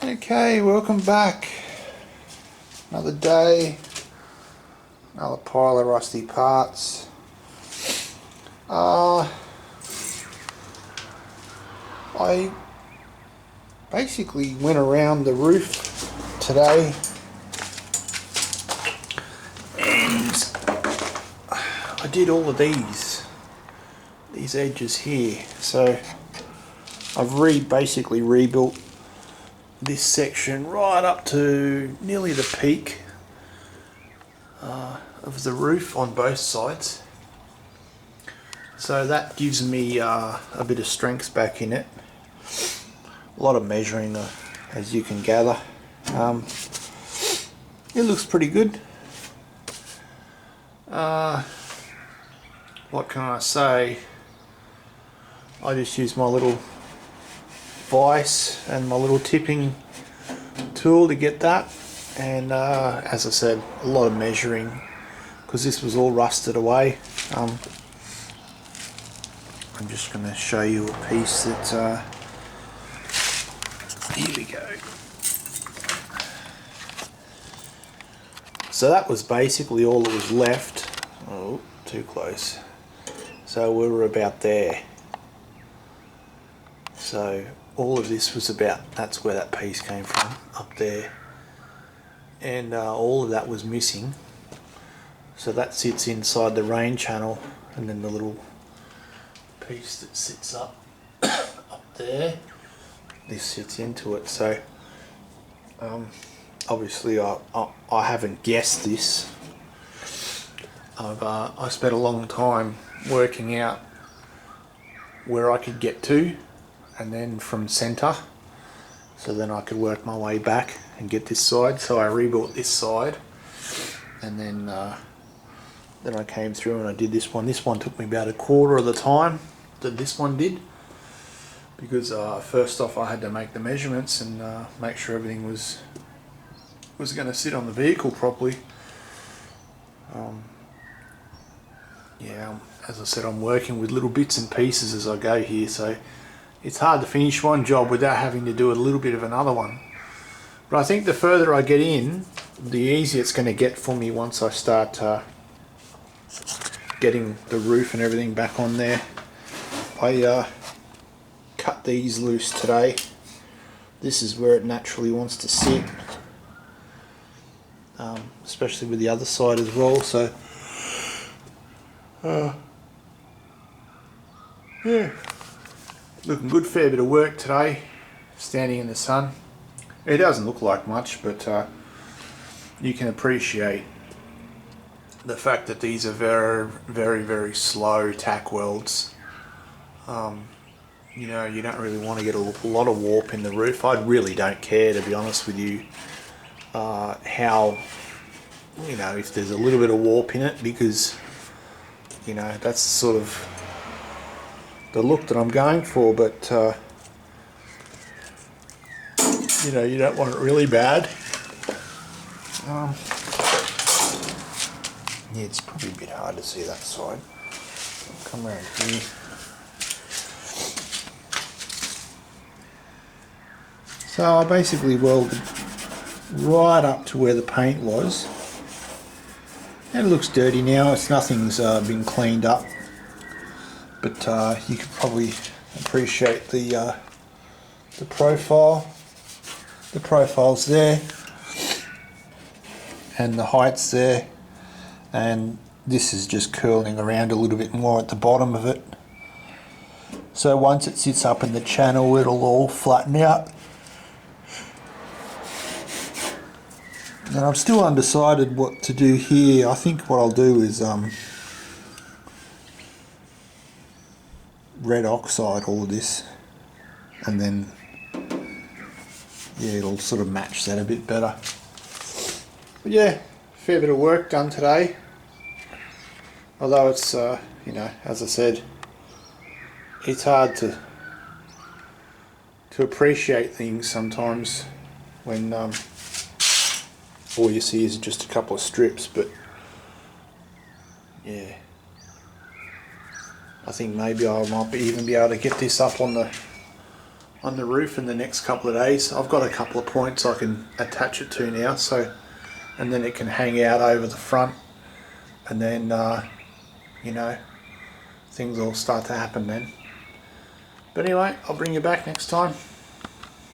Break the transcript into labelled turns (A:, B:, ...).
A: Okay, welcome back. Another day, another pile of rusty parts. I basically went around the roof today and I did all of these edges here. So I've basically rebuilt this section right up to nearly the peak of the roof on both sides. So that gives me a bit of strength back in it. A lot of measuring, as you can gather. It looks pretty good. What can I say? I just use my little vise and my little tipping tool to get that, and as I said, a lot of measuring because this was all rusted away. I'm just going to show you a piece that here we go. So that was basically all that was left. Oh, too close. So we were about there. So all of this was that's where that piece came from, up there. And all of that was missing. So that sits inside the rain channel, and then the little piece that sits up there, this sits into it. So obviously I haven't guessed this. I spent a long time working out where I could get to, and then from centre, so then I could work my way back and get this side. So I rebuilt this side, and then I came through and I did this one. This one took me about a quarter of the time that this one did, because first off I had to make the measurements and make sure everything was going to sit on the vehicle properly. Yeah, as I said, I'm working with little bits and pieces as I go here, so it's hard to finish one job without having to do a little bit of another one. But I think the further I get in, the easier it's going to get for me once I start getting the roof and everything back on there. I cut these loose today. This is where it naturally wants to sit, especially with the other side as well. So yeah, looking good. Fair bit of work today, standing in the sun. It doesn't look like much, but you can appreciate the fact that these are very, very, very slow tack welds. You know, you don't really want to get a lot of warp in the roof. I really don't care, to be honest with you, how, you know, if there's a little bit of warp in it, because, you know, that's sort of the look that I'm going for. But you know, you don't want it really bad. Yeah, it's probably a bit hard to see that side. I'll come around here. So I basically welded right up to where the paint was, and it looks dirty now. Nothing's been cleaned up, but you can probably appreciate the profile. The profile's there, and the height's there, and this is just curling around a little bit more at the bottom of it. So once it sits up in the channel, it'll all flatten out. And I'm still undecided what to do here. I think what I'll do is red oxide all of this, and then yeah, it'll sort of match that a bit better. But yeah, fair bit of work done today. Although it's you know, as I said, it's hard to appreciate things sometimes when all you see is just a couple of strips. But yeah, I think maybe I might even be able to get this up on the on the roof in the next couple of days. I've got a couple of points I can attach it to now, so, and then it can hang out over the front, and then you know, things will start to happen then. But anyway, I'll bring you back next time.